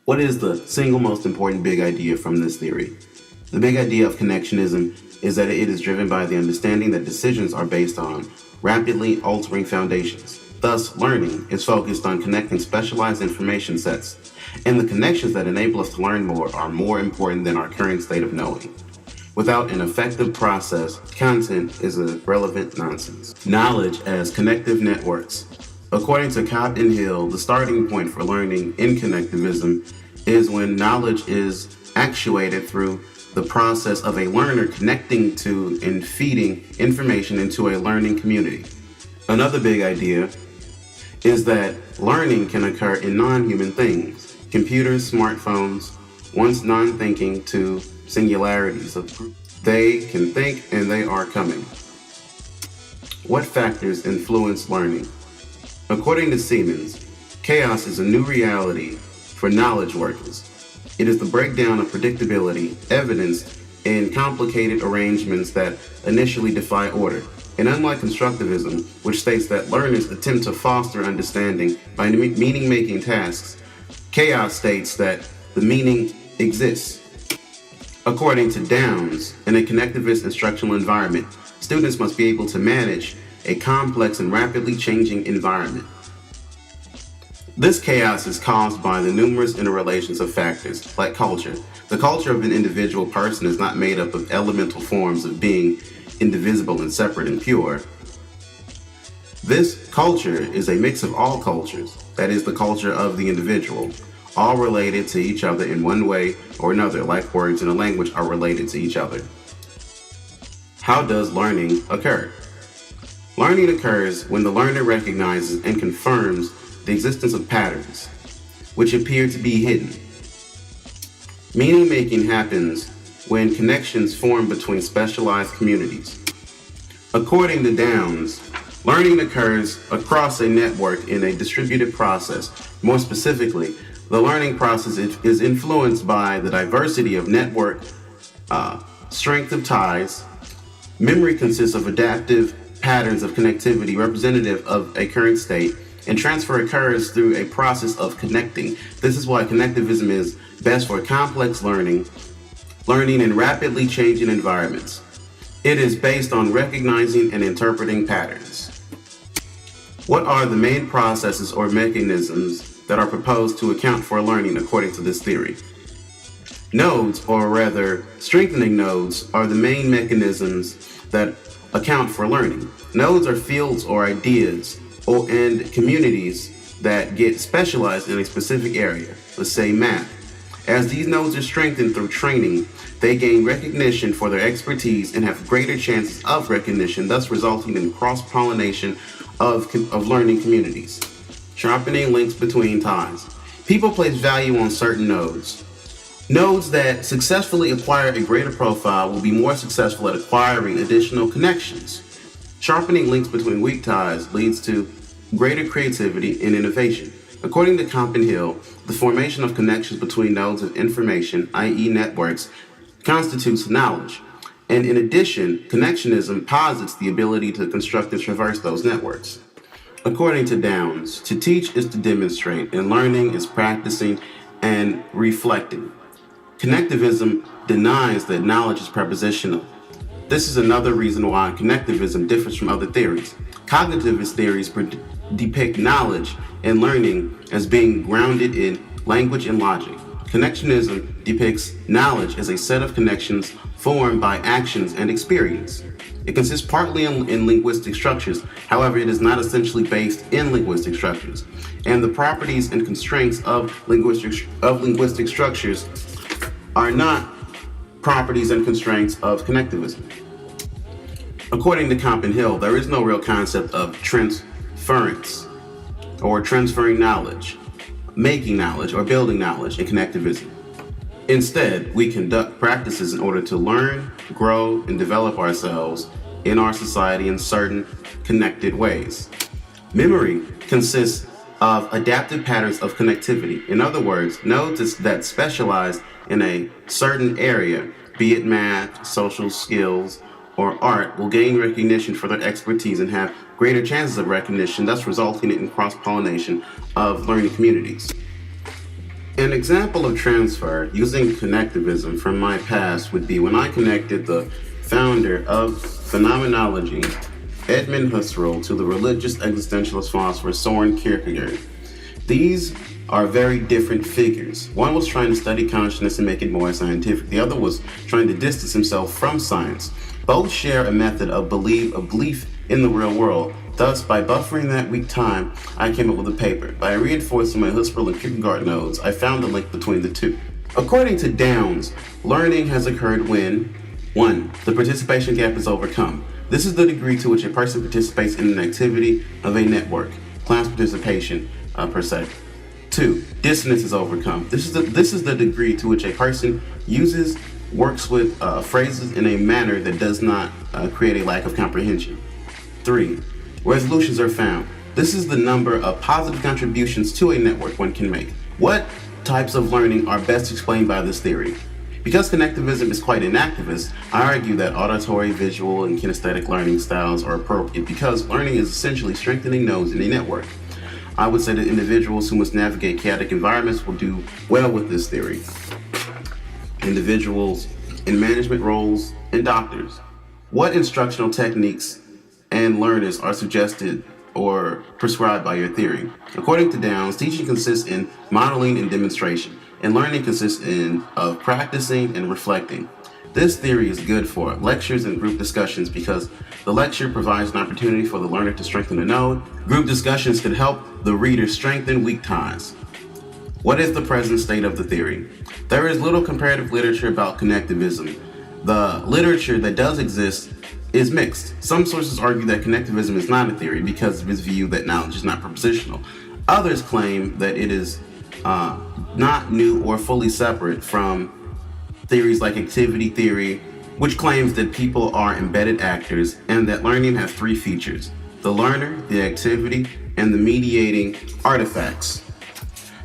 What is the single most important big idea from this theory? The big idea of connectionism is that it is driven by the understanding that decisions are based on rapidly altering foundations. Thus, learning is focused on connecting specialized information sets, and the connections that enable us to learn more are more important than our current state of knowing. Without an effective process, content is irrelevant nonsense. Knowledge as connective networks. According to Cobb and Hill, the starting point for learning in connectivism is when knowledge is actuated through the process of a learner connecting to and feeding information into a learning community. Another big idea is that learning can occur in non-human things, computers, smartphones, once non-thinking to singularities of they can think and they are coming. What factors influence learning? According to Siemens, chaos is a new reality for knowledge workers. It is the breakdown of predictability evidenced in complicated arrangements that initially defy order. And unlike constructivism, which states that learners attempt to foster understanding by meaning-making tasks, chaos states that the meaning exists. According to Downs, in a connectivist instructional environment, students must be able to manage a complex and rapidly changing environment. This chaos is caused by the numerous interrelations of factors, like culture. The culture of an individual person is not made up of elemental forms of being indivisible and separate and pure. This culture is a mix of all cultures, that is, the culture of the individual, all related to each other in one way or another, like words in a language are related to each other. How does learning occur? Learning occurs when the learner recognizes and confirms the existence of patterns, which appear to be hidden. Meaning making happens when connections form between specialized communities. According to Downs, learning occurs across a network in a distributed process. More specifically, the learning process is influenced by the diversity of network strength of ties. Memory consists of adaptive patterns of connectivity representative of a current state, and transfer occurs through a process of connecting. This is why connectivism is best for complex learning in rapidly changing environments. It is based on recognizing and interpreting patterns. What are the main processes or mechanisms that are proposed to account for learning according to this theory? Nodes, or rather strengthening nodes, are the main mechanisms that account for learning. Nodes are fields or ideas and communities that get specialized in a specific area, let's say math. As these nodes are strengthened through training, they gain recognition for their expertise and have greater chances of recognition, thus resulting in cross-pollination of learning communities. Sharpening links between ties. People place value on certain nodes. Nodes that successfully acquire a greater profile will be more successful at acquiring additional connections. Sharpening links between weak ties leads to greater creativity and innovation. According to Comp and Hill, the formation of connections between nodes of information, i.e. networks, constitutes knowledge. And in addition, connectionism posits the ability to construct and traverse those networks. According to Downs, to teach is to demonstrate, and learning is practicing and reflecting. Connectivism denies that knowledge is prepositional. This is another reason why connectivism differs from other theories. Cognitivist theories depict knowledge and learning as being grounded in language and logic. Connectionism depicts knowledge as a set of connections formed by actions and experience. It consists partly in linguistic structures, however, it is not essentially based in linguistic structures. And the properties and constraints of linguistic structures are not properties and constraints of connectivism. According to Comp and Hill, there is no real concept of transference or transferring knowledge, making knowledge, or building knowledge in connectivism. Instead, we conduct practices in order to learn, grow, and develop ourselves in our society in certain connected ways. Memory consists of adaptive patterns of connectivity. In other words, nodes that specialize in a certain area, be it math, social skills, or art, will gain recognition for their expertise and have greater chances of recognition, thus resulting in cross-pollination of learning communities. An example of transfer using connectivism from my past would be when I connected the founder of phenomenology, Edmund Husserl, to the religious existentialist philosopher Soren Kierkegaard. These are very different figures. One was trying to study consciousness and make it more scientific. The other was trying to distance himself from science. Both share a method of belief in the real world. Thus, by buffering that weak time, I came up with a paper. By reinforcing my Husserl and Kierkegaard nodes, I found the link between the two. According to Downs, learning has occurred when 1. The participation gap is overcome. This is the degree to which a person participates in an activity of a network, class participation per se. 2. Dissonance is overcome. This is the degree to which a person works with phrases in a manner that does not create a lack of comprehension. 3. Resolutions are found. This is the number of positive contributions to a network one can make. What types of learning are best explained by this theory? Because connectivism is quite inactivist, I argue that auditory, visual, and kinesthetic learning styles are appropriate because learning is essentially strengthening nodes in a network. I would say that individuals who must navigate chaotic environments will do well with this theory. Individuals in management roles and doctors. What instructional techniques and learners are suggested or prescribed by your theory? According to Downs, teaching consists in modeling and demonstration, and learning consists of practicing and reflecting. This theory is good for lectures and group discussions because the lecture provides an opportunity for the learner to strengthen a node. Group discussions can help the reader strengthen weak ties. What is the present state of the theory? There is little comparative literature about connectivism. The literature that does exist is mixed. Some sources argue that connectivism is not a theory because of its view that knowledge is not propositional. Others claim that it is not new or fully separate from theories like activity theory, which claims that people are embedded actors and that learning has 3 features: the learner, the activity, and the mediating artifacts.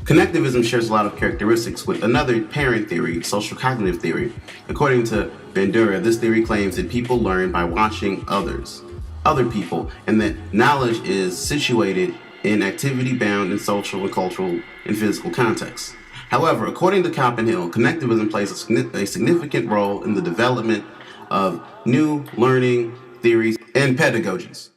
Connectivism shares a lot of characteristics with another parent theory, social cognitive theory. According to Bandura, this theory claims that people learn by watching other people, and that knowledge is situated in activity-bound and social and cultural and physical contexts. However, according to Copenhill, connectivism plays a significant role in the development of new learning theories and pedagogies.